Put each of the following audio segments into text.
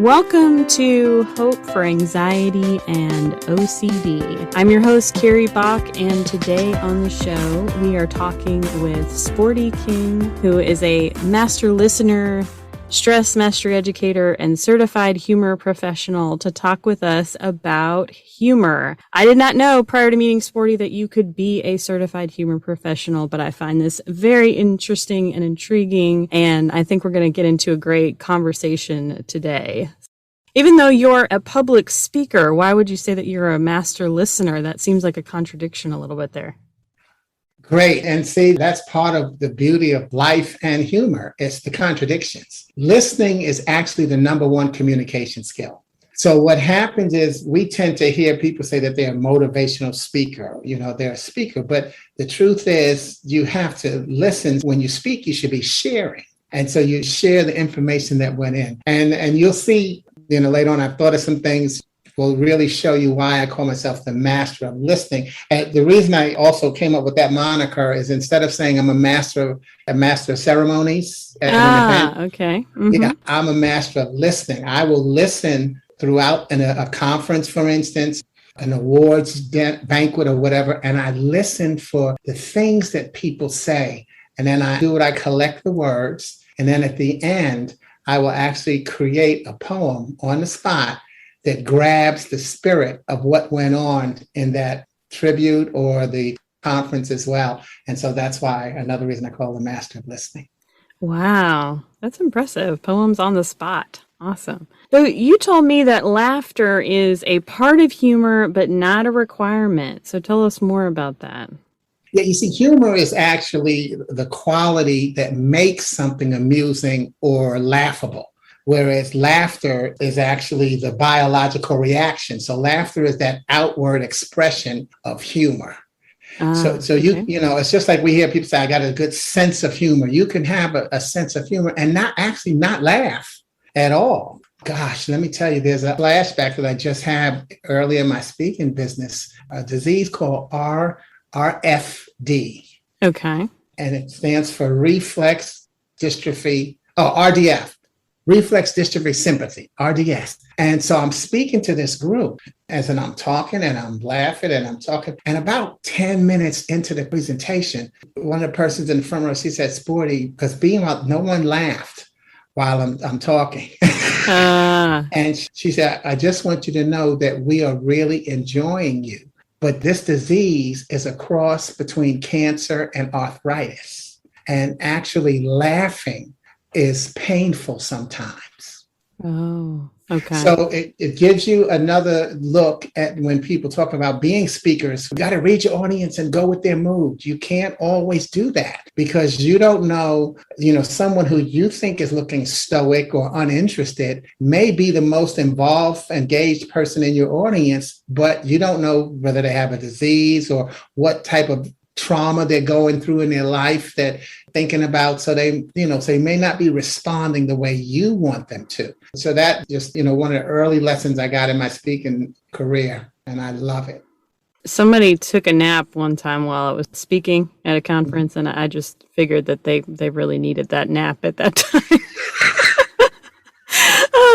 Welcome to Hope for Anxiety and OCD. I'm your host, Carrie Bach, and today on the show, we are talking with Sporty King, who is a master listener, stress mastery educator, and certified humor professional to talk with us about humor. I did not know prior to meeting Sporty that you could be a certified humor professional, but I find this very interesting and intriguing, and I think we're going to get into a great conversation today. Even though you're a public speaker, why would you say that you're a master listener? That seems like a contradiction a little bit there. Great. And see, that's part of the beauty of life and humor. It's the contradictions. Listening is actually the number one communication skill. So what happens is we tend to hear people say that they're a motivational speaker, they're a speaker. But the truth is you have to listen. When you speak, you should be sharing. And so you share the information that went in. And you'll see, later on, I've thought of some things will really show you why I call myself the master of listening. And the reason I also came up with that moniker is instead of saying I'm a master of ceremonies at an event, okay. Mm-hmm. Yeah, I'm a master of listening. I will listen throughout a conference, for instance, an awards banquet or whatever, and I listen for the things that people say. And then I collect the words, and then at the end, I will actually create a poem on the spot that grabs the spirit of what went on in that tribute or the conference as well. And so that's why another reason I call the master of listening. Wow, that's impressive. Poems on the spot. Awesome. So you told me that laughter is a part of humor, but not a requirement. So tell us more about that. Yeah, you see, humor is actually the quality that makes something amusing or laughable. Whereas laughter is actually the biological reaction. So laughter is that outward expression of humor. So okay. It's just like we hear people say, I got a good sense of humor. You can have a sense of humor and not laugh at all. Gosh, let me tell you, there's a flashback that I just had earlier in my speaking business, a disease called RFD. Okay. And it stands for reflex dystrophy, RDF. Reflex dystrophy sympathy, RDS. And so I'm speaking to this group I'm talking and I'm laughing and I'm talking. And about 10 minutes into the presentation, one of the persons in the front row, she said, Sporty, because no one laughed while I'm talking. And she said, I just want you to know that we are really enjoying you. But this disease is a cross between cancer and arthritis. And actually laughing is painful sometimes. Oh, okay. So it gives you another look at when people talk about being speakers. You got to read your audience and go with their mood. You can't always do that because you don't know, someone who you think is looking stoic or uninterested may be the most involved, engaged person in your audience, but you don't know whether they have a disease or what type of trauma they're going through in their life that thinking about. So they may not be responding the way you want them to. So that just, one of the early lessons I got in my speaking career, and I love it. Somebody took a nap one time while I was speaking at a conference, and I just figured that they really needed that nap at that time.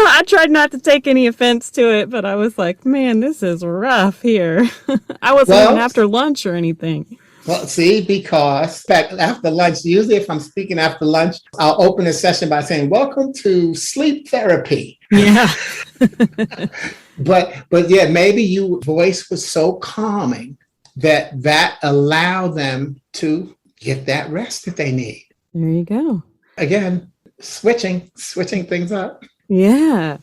I tried not to take any offense to it, but I was like, man, this is rough here. I wasn't even after lunch or anything. Well, see, because after lunch, usually if I'm speaking after lunch, I'll open a session by saying, welcome to sleep therapy. Yeah. But yeah, maybe your voice was so calming that allowed them to get that rest that they need. There you go. Again, switching things up. Yeah.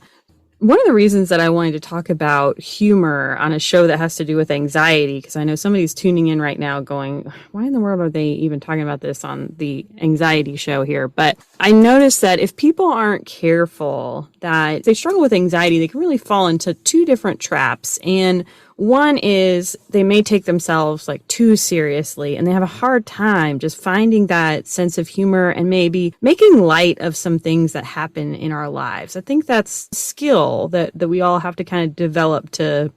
One of the reasons that I wanted to talk about humor on a show that has to do with anxiety, because I know somebody's tuning in right now going, why in the world are they even talking about this on the anxiety show here? But I noticed that if people aren't careful, that they struggle with anxiety, they can really fall into two different traps. And one is they may take themselves too seriously and they have a hard time just finding that sense of humor and maybe making light of some things that happen in our lives. I think that's a skill that we all have to kind of develop to,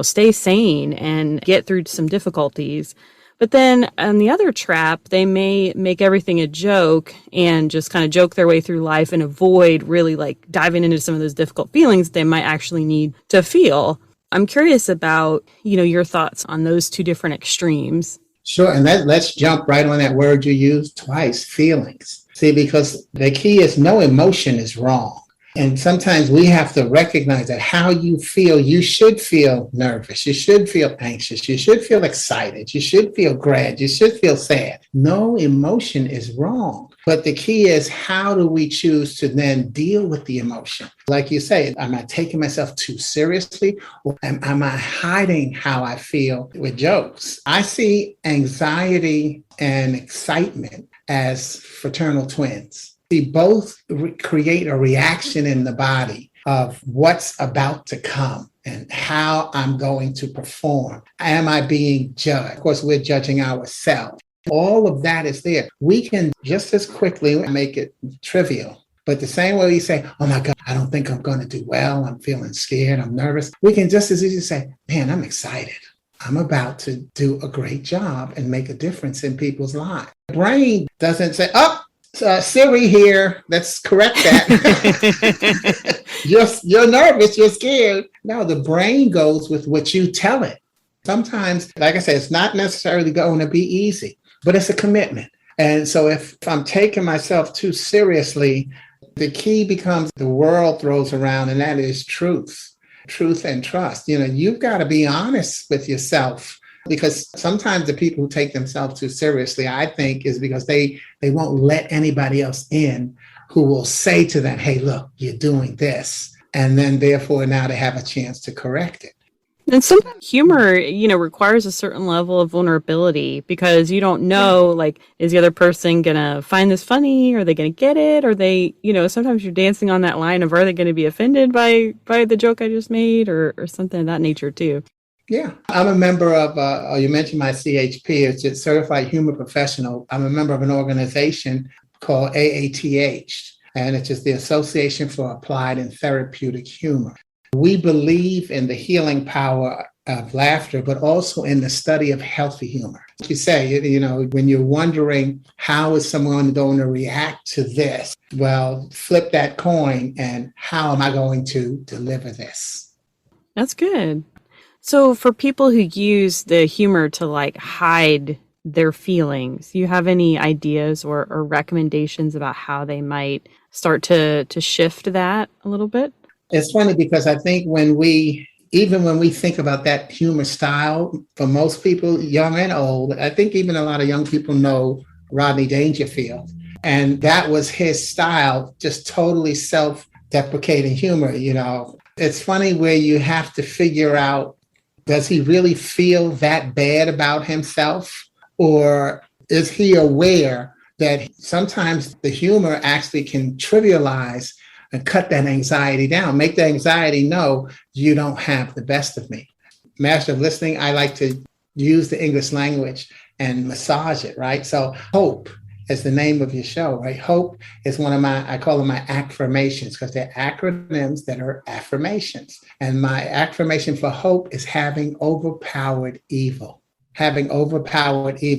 stay sane and get through some difficulties. But then on the other trap, they may make everything a joke and just kind of joke their way through life and avoid really like diving into some of those difficult feelings they might actually need to feel. I'm curious about, your thoughts on those two different extremes. Sure. And let's jump right on that word you used twice, feelings. See, because the key is no emotion is wrong. And sometimes we have to recognize that how you feel, you should feel nervous. You should feel anxious. You should feel excited. You should feel glad. You should feel sad. No emotion is wrong. But the key is, how do we choose to then deal with the emotion? Like you say, am I taking myself too seriously? Or am I hiding how I feel with jokes? I see anxiety and excitement as fraternal twins. They both create a reaction in the body of what's about to come and how I'm going to perform. Am I being judged? Of course, we're judging ourselves. All of that is there. We can just as quickly make it trivial. But the same way you say, oh my God, I don't think I'm going to do well. I'm feeling scared. I'm nervous. We can just as easily say, man, I'm excited. I'm about to do a great job and make a difference in people's lives. The brain doesn't say, Siri here, let's correct that. You're nervous, you're scared. No, the brain goes with what you tell it. Sometimes, like I said, it's not necessarily going to be easy, but it's a commitment. And so if I'm taking myself too seriously, the key becomes the world throws around, and that is truth and trust. You've got to be honest with yourself. Because sometimes the people who take themselves too seriously, I think, is because they won't let anybody else in who will say to them, hey, look, you're doing this. And then therefore now they have a chance to correct it. And sometimes humor, requires a certain level of vulnerability because you don't know, like, is the other person going to find this funny? Are they going to get it? Are they, sometimes you're dancing on that line of, are they going to be offended by the joke I just made or something of that nature too? Yeah, I'm a member of, you mentioned my CHP, it's a Certified Humor Professional. I'm a member of an organization called AATH, and it's just the Association for Applied and Therapeutic Humor. We believe in the healing power of laughter, but also in the study of healthy humor. Like you say, when you're wondering how is someone going to react to this, well, flip that coin and how am I going to deliver this? That's good. So for people who use the humor to like hide their feelings, you have any ideas or recommendations about how they might start to shift that a little bit? It's funny because I think when we think about that humor style, for most people, young and old, I think even a lot of young people know Rodney Dangerfield. And that was his style, just totally self-deprecating humor. It's funny where you have to figure out, does he really feel that bad about himself? Or is he aware that sometimes the humor actually can trivialize and cut that anxiety down, make the anxiety know you don't have the best of me. Master of listening, I like to use the English language and massage it, right? So hope is the name of your show, right? Hope is one of I call them my affirmations because they're acronyms that are affirmations. And my affirmation for hope is having overpowered evil.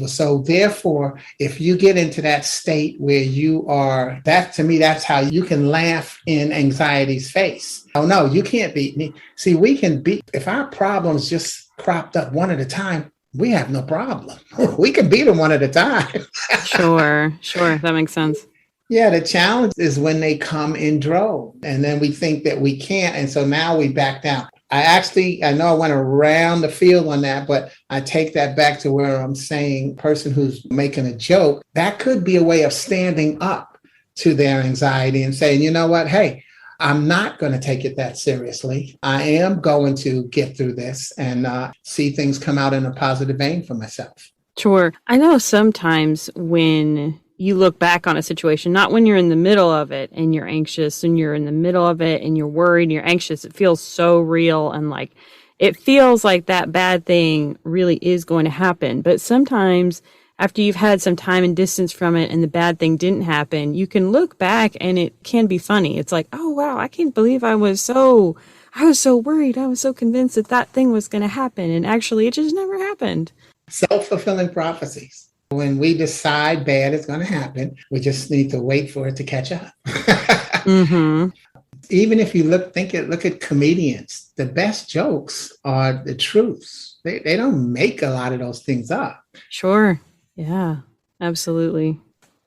So therefore, if you get into that state where you are, to me, that's how you can laugh in anxiety's face. Oh, no, you can't beat me. See, we can if our problems just cropped up one at a time, we have no problem. We can beat them one at a time. Sure. That makes sense. Yeah, the challenge is when they come in droves and then we think that we can't. And so now we back down. I know I went around the field on that, but I take that back to where I'm saying person who's making a joke, that could be a way of standing up to their anxiety and saying, you know what, hey, I'm not going to take it that seriously. I am going to get through this and see things come out in a positive vein for myself. Sure. I know sometimes when you look back on a situation, not when you're in the middle of it and you're anxious and you're in the middle of it and you're worried and you're anxious, it feels so real and like it feels like that bad thing really is going to happen. But sometimes after you've had some time and distance from it and the bad thing didn't happen, you can look back and it can be funny. It's like, oh, wow, I can't believe I was so worried. I was so convinced that thing was going to happen. And actually, it just never happened. Self-fulfilling prophecies. When we decide bad is going to happen, we just need to wait for it to catch up. Mm-hmm. Even if you look at comedians, the best jokes are the truths. They don't make a lot of those things up. Sure. Yeah, absolutely.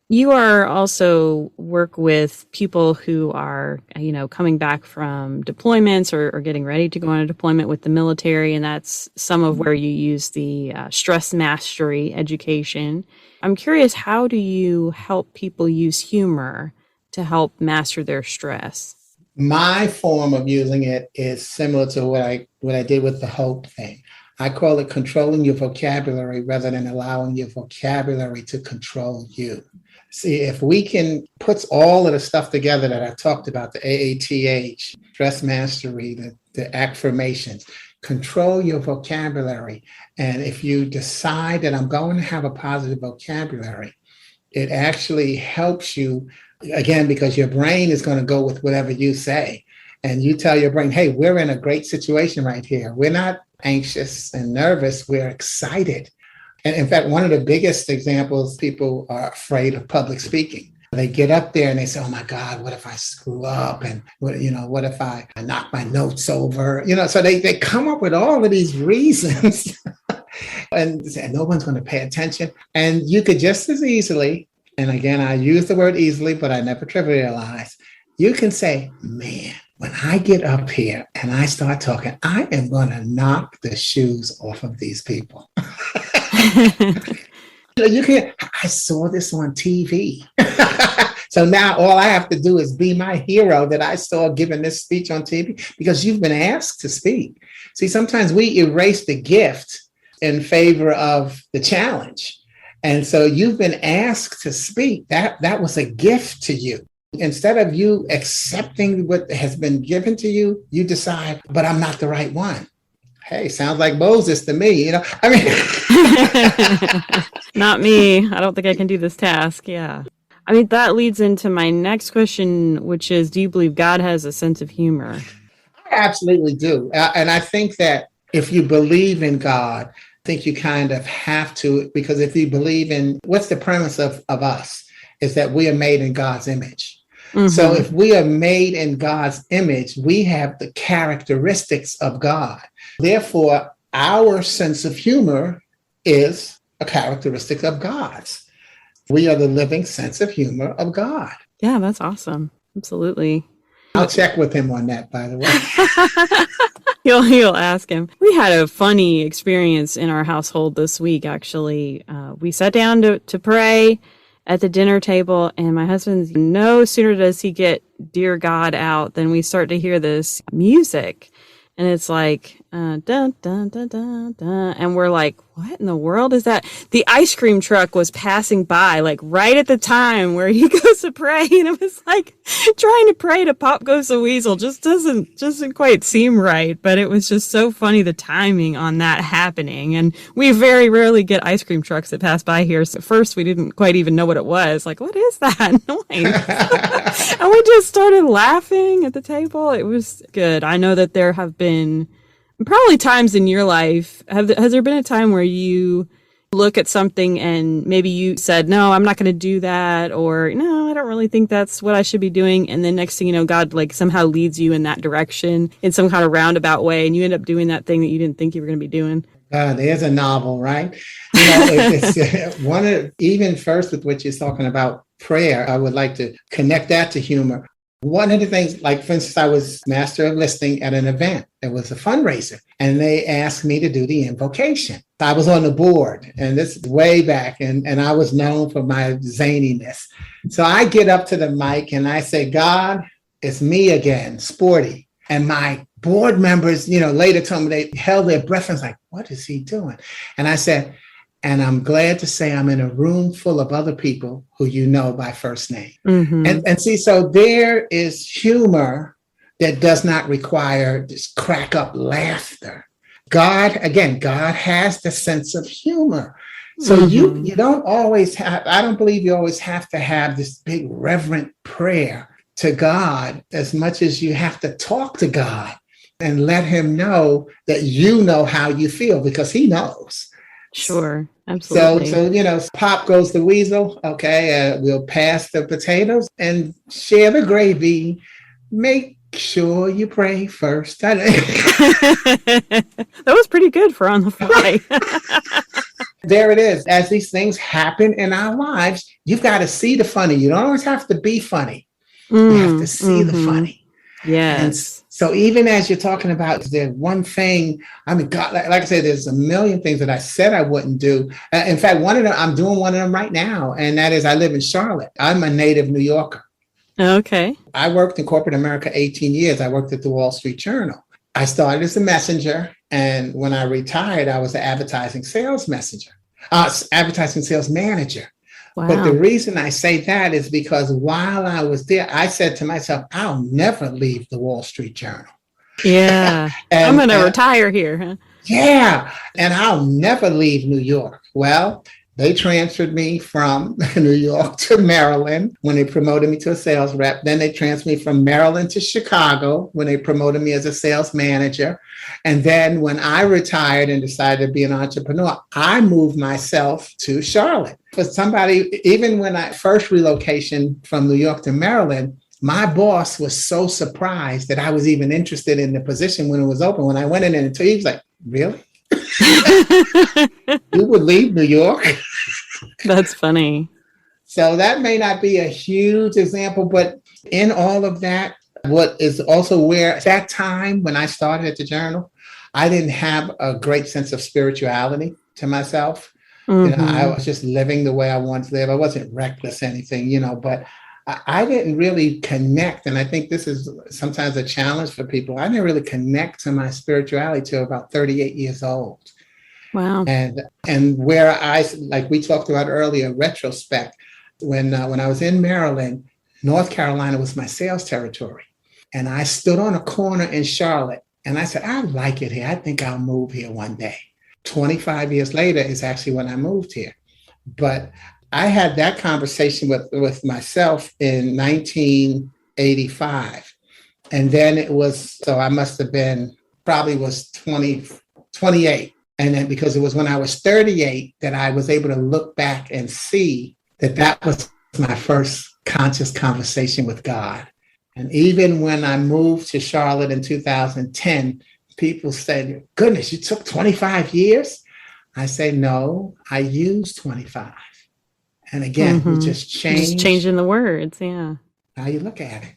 You are also work with people who are, coming back from deployments or getting ready to go on a deployment with the military. And that's some of where you use the stress mastery education. I'm curious, how do you help people use humor to help master their stress? My form of using it is similar to what I did with the hope thing. I call it controlling your vocabulary rather than allowing your vocabulary to control you. See, if we can put all of the stuff together that I talked about, the AATH, stress mastery, the affirmations, control your vocabulary. And if you decide that I'm going to have a positive vocabulary, it actually helps you, again, because your brain is going to go with whatever you say. And you tell your brain, hey, we're in a great situation right here. We're not anxious and nervous. We're excited. And in fact, one of the biggest examples, people are afraid of public speaking. They get up there and they say, oh my God, what if I screw up? And what if I knock my notes over? So they come up with all of these reasons and say, no one's going to pay attention. And you could just as easily, and again, I use the word easily, but I never trivialize. You can say, man, when I get up here and I start talking, I am going to knock the shoes off of these people. I saw this on TV. So now all I have to do is be my hero that I saw giving this speech on TV because you've been asked to speak. See, sometimes we erase the gift in favor of the challenge. And so you've been asked to speak. That was a gift to you. Instead of you accepting what has been given to you, you decide, but I'm not the right one. Hey, sounds like Moses to me, Not me. I don't think I can do this task. Yeah. I mean, that leads into my next question, which is, do you believe God has a sense of humor? I absolutely do. And I think that if you believe in God, I think you kind of have to, because if you believe in, what's the premise of us? Is that we are made in God's image. Mm-hmm. So if we are made in God's image, we have the characteristics of God. Therefore, our sense of humor is a characteristic of God's. We are the living sense of humor of God. Yeah, that's awesome. Absolutely. I'll check with him on that, by the way. You'll ask him. We had a funny experience in our household this week, actually. We sat down to pray at the dinner table, and my husband, no sooner does he get Dear God out than we start to hear this music. And it's like, dun, dun, dun, dun, dun. And we're like, what in the world is that? The ice cream truck was passing by, like right at the time where he goes to pray. And it was like trying to pray to Pop Goes the Weasel just doesn't quite seem right. But it was just so funny, the timing on that happening. And we very rarely get ice cream trucks that pass by here. So at first we didn't quite even know what it was. Like, what is that noise? And we just started laughing at the table. It was good. I know that there have been probably times in your life, has there been a time where you look at something and maybe you said, no, I'm not going to do that, or no, I don't really think that's what I should be doing, and then next thing you know, God like somehow leads you in that direction in some kind of roundabout way, and you end up doing that thing that you didn't think you were going to be doing? There's a novel, right? Even first with what you're talking about prayer, I would like to connect that to humor. One of the things, like for instance, I was master of listening at an event. It was a fundraiser, and they asked me to do the invocation. I was on the board, and this is way back, and I was known for my zaniness. So I get up to the mic and I say, God, it's me again, Sporty. And my board members, later told me they held their breath and was like, what is he doing? And I said, and I'm glad to say I'm in a room full of other people who you know by first name. Mm-hmm. And see, so there is humor that does not require this crack up laughter. God has the sense of humor. So mm-hmm. you don't always have, I don't believe you always have to have this big reverent prayer to God as much as you have to talk to God and let him know that you know how you feel, because he knows. Sure. So, Absolutely. so pop goes the weasel. Okay, we'll pass the potatoes and share the gravy. Make sure you pray first. That was pretty good for on the fly. There it is. As these things happen in our lives, you've got to see the funny. You don't always have to be funny. You have to see the Mm-hmm. funny. And Yes. so even as you're talking about the one thing, I mean, God, like I said, there's a million things that I said I wouldn't do. In fact, one of them, I'm doing one of them right now. And that is I live in Charlotte. I'm a native New Yorker. Okay. I worked in corporate America 18 years. I worked at the Wall Street Journal. I started as a messenger. And when I retired, I was an advertising sales messenger, advertising sales manager. But the Wow. reason I say that is because while I was there, I said to myself, I'll never leave the Wall Street Journal. Yeah. I'm And going to retire here, huh? yeah, and I'll never leave New York. Well, they transferred me from New York to Maryland when they promoted me to a sales rep. Then they transferred me from Maryland to Chicago when they promoted me as a sales manager. And then when I retired and decided to be an entrepreneur, I moved myself to Charlotte. For somebody, even when I first relocation from New York to Maryland, my boss was so surprised that I was even interested in the position when it was open. When I went in and he was like, really? You would leave New York? That's funny. So that may not be a huge example, but in all of that, what is also where at that time when I started at the Journal, I didn't have a great sense of spirituality to myself. I Mm-hmm. was just living the way I wanted to live. I wasn't reckless or anything, but I didn't really connect. And I think this is sometimes a challenge for people. I didn't really connect to my spirituality till about 38 years old. Wow. And where like we talked about earlier, retrospect, when I was in Maryland, North Carolina was my sales territory. And I stood on a corner in Charlotte and I said, I like it here. I think I'll move here one day. 25 years later is actually when I moved here. But I had that conversation with myself in 1985. And then so I must have been, probably was 28. And then because it was when I was 38 that I was able to look back and see that was my first conscious conversation with God. And even when I moved to Charlotte in 2010, people said, goodness, you took 25 years? I say, no, I used 25. And again, we Mm-hmm. just Just change changing the words. Yeah. how you look at it.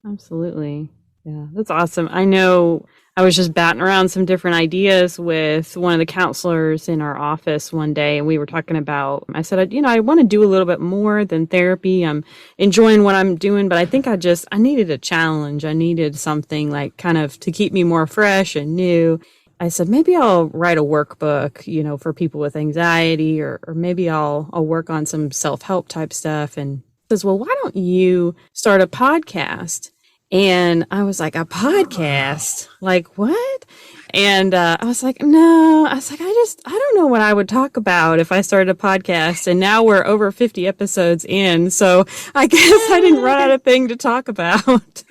Absolutely. Yeah. That's awesome. I know I was just batting around some different ideas with one of the counselors in our office one day, and we were talking about, I said, I want to do a little bit more than therapy. I'm enjoying what I'm doing, but I think I needed a challenge. I needed something like kind of to keep me more fresh and new. I said, maybe I'll write a workbook, for people with anxiety, or maybe I'll work on some self-help type stuff. And he says, well, why don't you start a podcast? And I was like, a podcast? Like, what? And I was like, no. I was like, I don't know what I would talk about if I started a podcast. And now we're over 50 episodes in. So I guess I didn't run out of thing to talk about.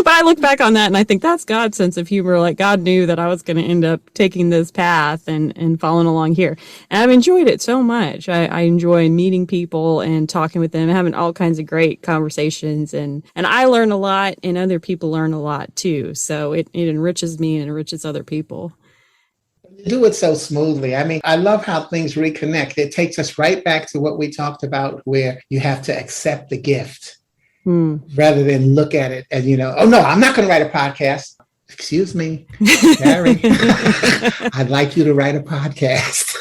But I look back on that and I think that's God's sense of humor. Like God knew that I was going to end up taking this path and following along here. And I've enjoyed it so much. I enjoy meeting people and talking with them, having all kinds of great conversations. And I learn a lot and other people learn a lot too. So it enriches me and enriches other people. You do it so smoothly. I mean, I love how things reconnect. It takes us right back to what we talked about, where you have to accept the gift. Rather than look at it and, oh, no, I'm not going to write a podcast. Excuse me, Carrie. I'd like you to write a podcast.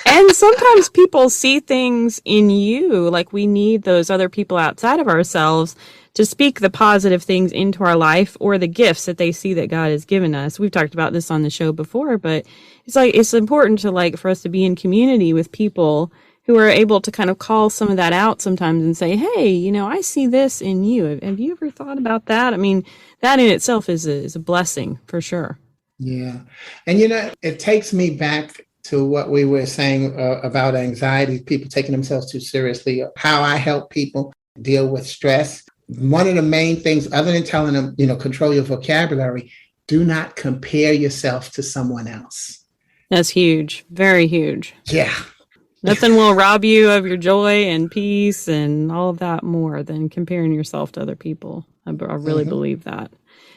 And sometimes people see things in you, like we need those other people outside of ourselves to speak the positive things into our life or the gifts that they see that God has given us. We've talked about this on the show before, but it's important to for us to be in community with people who are able to kind of call some of that out sometimes and say, hey, I see this in you. Have you ever thought about that? I mean, that in itself is a blessing for sure. Yeah. And, it takes me back to what we were saying about anxiety, people taking themselves too seriously, how I help people deal with stress. One of the main things, other than telling them, control your vocabulary, do not compare yourself to someone else. That's huge. Very huge. Yeah. Nothing will rob you of your joy and peace and all of that more than comparing yourself to other people. I really Mm-hmm. believe that.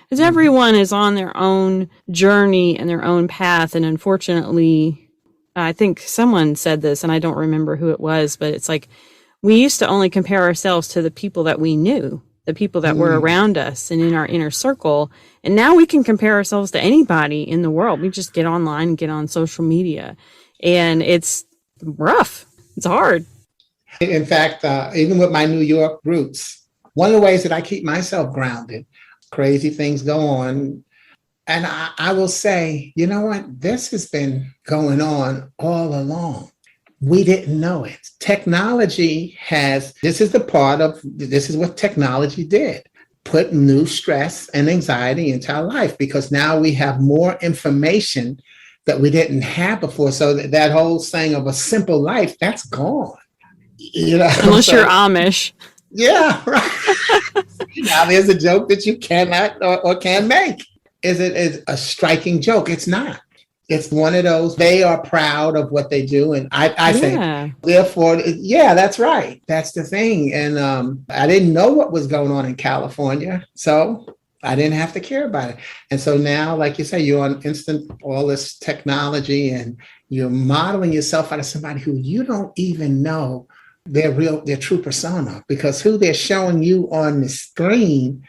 Because Mm-hmm. everyone is on their own journey and their own path. And unfortunately, I think someone said this, and I don't remember who it was, but it's like we used to only compare ourselves to the people that we knew, the people that were Mm. around us and in our inner circle. And now we can compare ourselves to anybody in the world. We just get online and get on social media. And it's rough. It's hard. In fact, even with my New York roots, one of the ways that I keep myself grounded, crazy things go on. And I will say, you know what? This has been going on all along. We didn't know it. Technology has, this is what technology did. Put new stress and anxiety into our life because now we have more information that we didn't have before. So that whole saying of a simple life, that's gone. Unless you're Amish. Yeah, right. Now there's a joke that you cannot or can make. Is it a striking joke? It's not. It's one of those, they are proud of what they do. And I say, therefore, yeah, that's right. That's the thing. And I didn't know what was going on in California. So I didn't have to care about it. And so now, like you say, you're on instant, all this technology, and you're modeling yourself out of somebody who you don't even know their true persona, because who they're showing you on the screen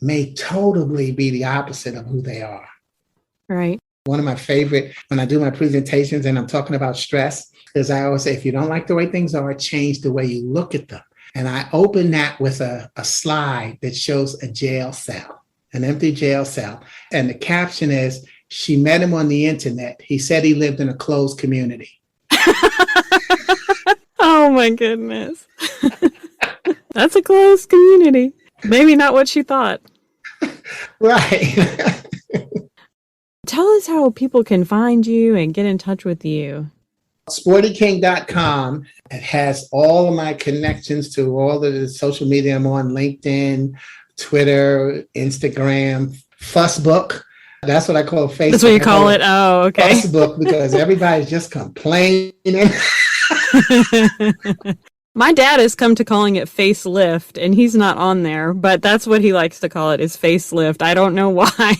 may totally be the opposite of who they are. Right. One of my favorite, when I do my presentations and I'm talking about stress, is I always say, if you don't like the way things are, change the way you look at them. And I open that with a slide that shows a jail cell, an empty jail cell. And the caption is, she met him on the internet. He said he lived in a closed community. Oh my goodness. That's a closed community. Maybe not what she thought. Right. Tell us how people can find you and get in touch with you. SportyKing.com. It has all of my connections to all of the social media. I'm on LinkedIn, Twitter, Instagram, Fussbook. That's what I call Facebook. That's what you call it? Oh, okay. Fussbook, because everybody's just complaining. My dad has come to calling it facelift, and he's not on there, but that's what he likes to call it, is facelift. I don't know why.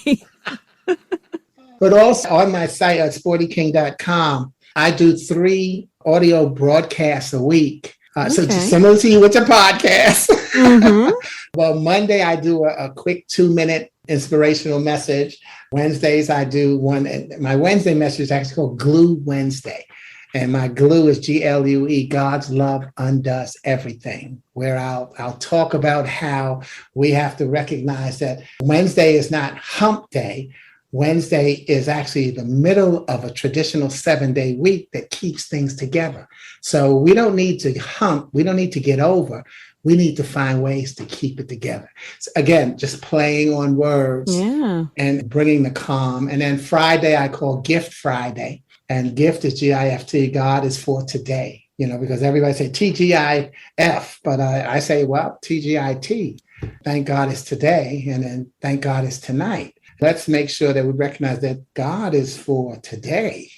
But also on my site at sportyking.com, I do 3 audio broadcasts a week. So similar to you with your podcast. Mm-hmm. Well, Monday I do a quick 2-minute inspirational message. Wednesdays I do one. My Wednesday message is actually called Glue Wednesday. And my glue is GLUE, God's love undoes everything, where I'll talk about how we have to recognize that Wednesday is not hump day. Wednesday is actually the middle of a traditional 7-day week that keeps things together. So we don't need to hump. We don't need to get over. We need to find ways to keep it together. So again, just playing on words and bringing the calm. And then Friday, I call Gift Friday. And gift is GIFT. God is for today, because everybody say TGIF, but I say, well, TGIT. Thank God is today. And then thank God is tonight. Let's make sure that we recognize that God is for today.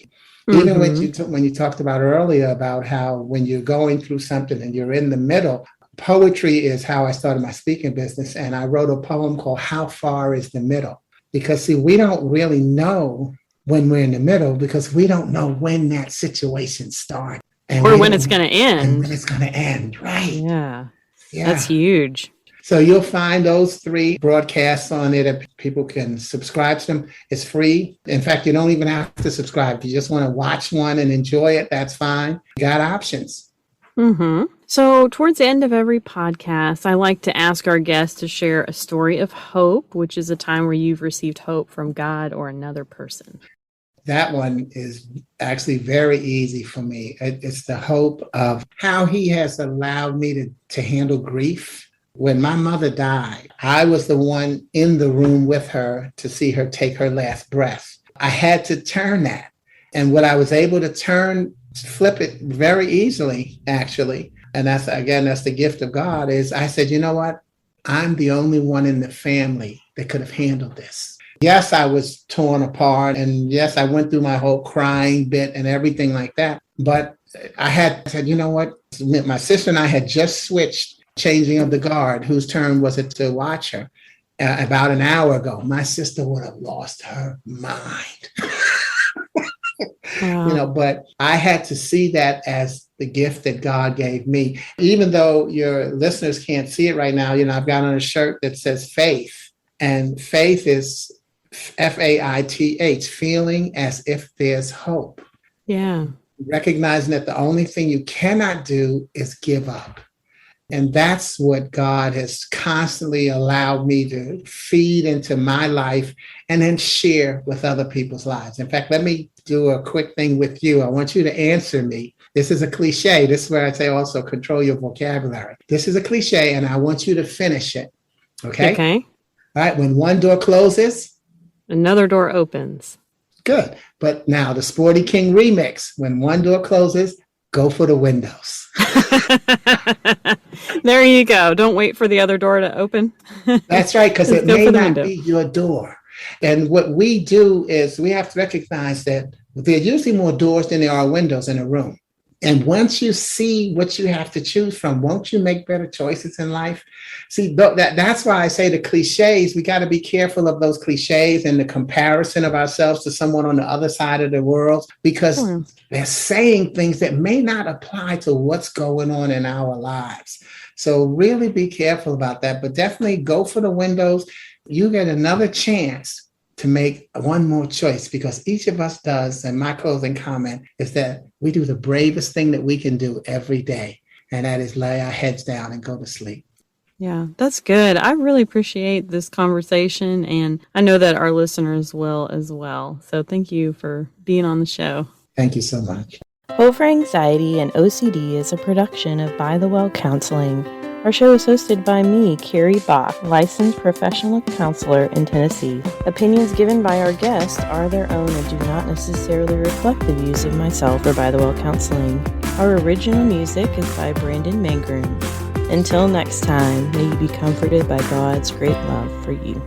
Mm-hmm. Even when you talked about earlier about how when you're going through something and you're in the middle, poetry is how I started my speaking business. And I wrote a poem called How Far is the Middle? Because see, we don't really know when we're in the middle, because we don't know when that situation starts. Or when it's going to end. And when it's going to end, right? Yeah. That's huge. So you'll find those 3 broadcasts on it, and people can subscribe to them. It's free. In fact, you don't even have to subscribe. If you just want to watch one and enjoy it, that's fine. You got options. Mm-hmm. So towards the end of every podcast, I like to ask our guests to share a story of hope, which is a time where you've received hope from God or another person. That one is actually very easy for me. It's the hope of how he has allowed me to handle grief. When my mother died, I was the one in the room with her to see her take her last breath. I had to turn that. And what I was able to flip it very easily, actually. And that's the gift of God, is I said, you know what? I'm the only one in the family that could have handled this. Yes, I was torn apart. And yes, I went through my whole crying bit and everything like that. But I said, you know what? My sister and I had just switched changing of the guard, whose turn was it to watch her about an hour ago. My sister would have lost her mind. Wow. But I had to see that as the gift that God gave me. Even though your listeners can't see it right now, I've got on a shirt that says faith, and faith is FAITH, feeling as if there's hope. Yeah. Recognizing that the only thing you cannot do is give up. And that's what God has constantly allowed me to feed into my life and then share with other people's lives. In fact, let me do a quick thing with you. I want you to answer me. This is a cliche. This is where I say also control your vocabulary. This is a cliche, and I want you to finish it. Okay? Okay. All right. When one door closes, another door opens. Good. But now the Sporty King remix. When one door closes, go for the windows. There you go. Don't wait for the other door to open. That's right, because it may not be your door. And what we do is we have to recognize that there are usually more doors than there are windows in a room. And once you see what you have to choose from, won't you make better choices in life? See, that's why I say the cliches, we got to be careful of those cliches and the comparison of ourselves to someone on the other side of the world, because they're saying things that may not apply to what's going on in our lives. So really be careful about that, but definitely go for the windows. You get another chance to make one more choice, because each of us does. And my closing comment is that we do the bravest thing that we can do every day, and that is lay our heads down and go to sleep. Yeah, that's good. I really appreciate this conversation, and I know that our listeners will as well. So thank you for being on the show. Thank you so much. Hope for Anxiety and OCD is a production of By the Well Counseling. Our show is hosted by me, Carrie Bach, licensed professional counselor in Tennessee. Opinions given by our guests are their own and do not necessarily reflect the views of myself or By the Well Counseling. Our original music is by Brandon Mangrum. Until next time, may you be comforted by God's great love for you.